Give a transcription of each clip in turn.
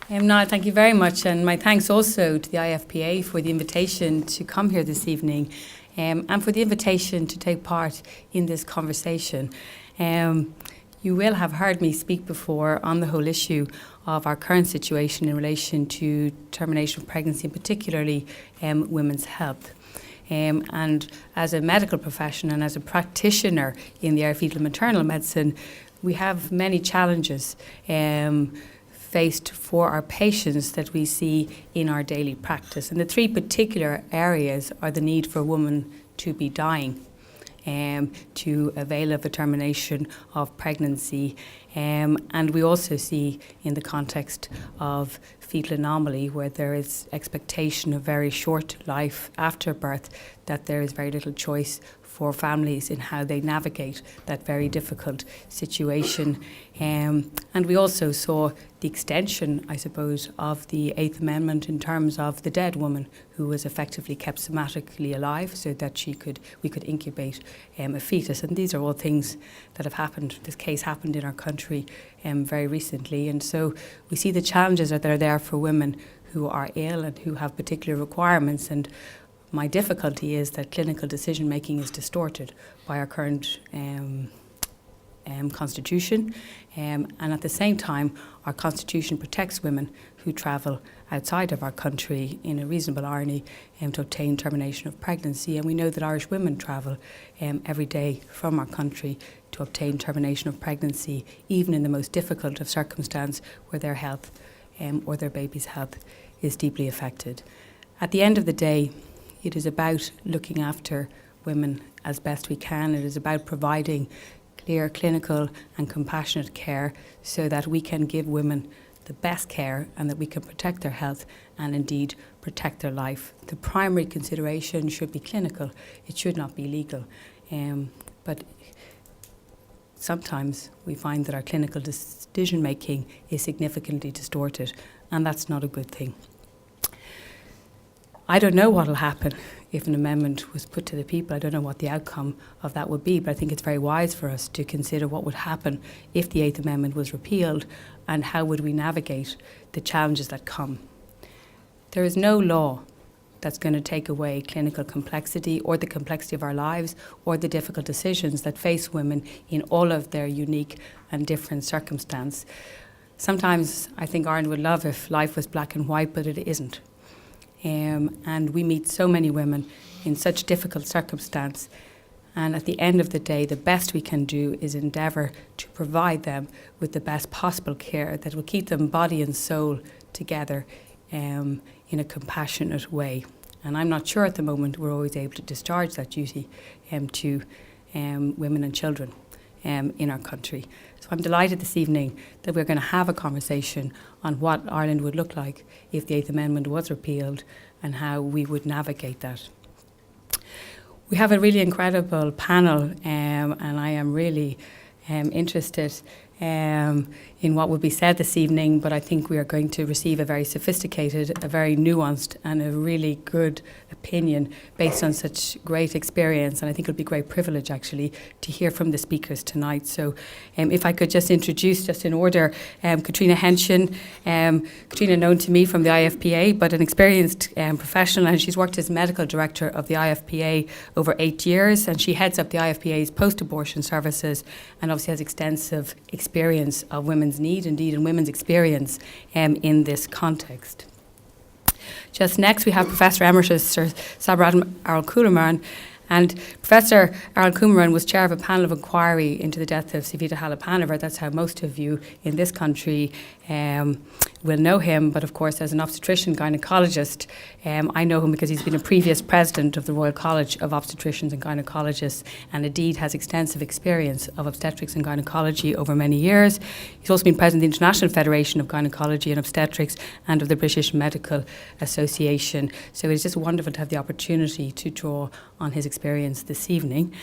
Niall, thank you very much, and my thanks also to the IFPA for the invitation to come here this evening, and for the invitation to take part in this conversation. You will have heard me speak before on the whole issue of our current situation in relation to termination of pregnancy, and particularly women's health. And as a medical profession and as a practitioner in the area of fetal and maternal medicine, we have many challenges faced for our patients that we see in our daily practice. And the three particular areas are the need for a woman to be dying, to avail of a termination of pregnancy. And we also see in the context of fetal anomaly, where there is expectation of very short life after birth, that there is very little choice for families in how they navigate that very difficult situation. And we also saw the extension, I suppose, of the Eighth Amendment in terms of the dead woman who was effectively kept somatically alive so that we could incubate a fetus. And these are all things that have happened. This case happened in our country very recently. And so we see the challenges that are there for women who are ill and who have particular requirements. And my difficulty is that clinical decision making is distorted by our current constitution, and at the same time our constitution protects women who travel outside of our country in a reasonable irony to obtain termination of pregnancy. And we know that Irish women travel every day from our country to obtain termination of pregnancy, even in the most difficult of circumstances where their health or their baby's health is deeply affected. At the end of the day, it is about looking after women as best we can. It is about providing clear clinical and compassionate care so that we can give women the best care and that we can protect their health and indeed protect their life. The primary consideration should be clinical. It should not be legal. But sometimes we find that our clinical decision making is significantly distorted, and that's not a good thing. I don't know what will happen if an amendment was put to the people. I don't know what the outcome of that would be, but I think it's very wise for us to consider what would happen if the Eighth Amendment was repealed and how would we navigate the challenges that come. There is no law that's going to take away clinical complexity or the complexity of our lives or the difficult decisions that face women in all of their unique and different circumstances. Sometimes I think Ireland would love if life was black and white, but it isn't. And we meet so many women in such difficult circumstance. And at the end of the day, the best we can do is endeavour to provide them with the best possible care that will keep them body and soul together in a compassionate way. And I'm not sure at the moment we're always able to discharge that duty to women and children in our country. So I'm delighted this evening that we're going to have a conversation on what Ireland would look like if the Eighth Amendment was repealed and how we would navigate that. We have a really incredible panel, and I am really interested in what will be said this evening, but I think we are going to receive a very sophisticated, a very nuanced and a really good opinion based on such great experience. And I think it'll be a great privilege actually to hear from the speakers tonight. So if I could just introduce, just in order, Katrina Henshin. Katrina, known to me from the IFPA, but an experienced professional, and she's worked as medical director of the IFPA over 8 years, and she heads up the IFPA's post-abortion services and obviously has extensive experience of women's need, indeed, and women's experience in this context. Just next, we have Professor Emeritus Sir Sabrat Arulkumaran. And Professor Arulkumaran was chair of a panel of inquiry into the death of Savita Halappanavar. That's how most of you in this country will know him. But of course, as an obstetrician gynaecologist, I know him because he's been a previous president of the Royal College of Obstetricians and Gynaecologists, and indeed has extensive experience of obstetrics and gynaecology over many years. He's also been president of the International Federation of Gynaecology and Obstetrics and of the British Medical Association. So it's just wonderful to have the opportunity to draw on his experience this evening.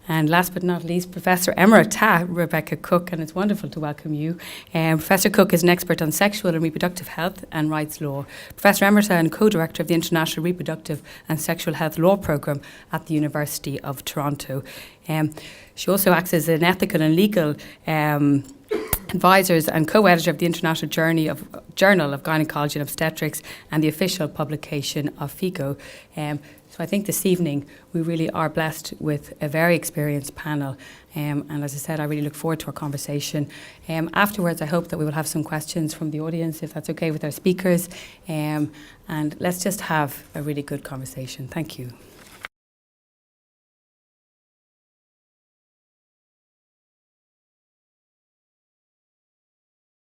And last but not least, Professor Emerita Rebecca Cook, and it's wonderful to welcome you. Professor Cook is an expert on sexual and reproductive health and rights law. Professor Emerita and co-director of the International Reproductive and Sexual Health Law Programme at the University of Toronto. She also acts as an ethical and legal advisors and co-editor of the International Journal of Gynecology and Obstetrics and the official publication of FIGO. So I think this evening we really are blessed with a very experienced panel, and as I said, I really look forward to our conversation. Afterwards, I hope that we will have some questions from the audience, if that's okay with our speakers, and let's just have a really good conversation. Thank you.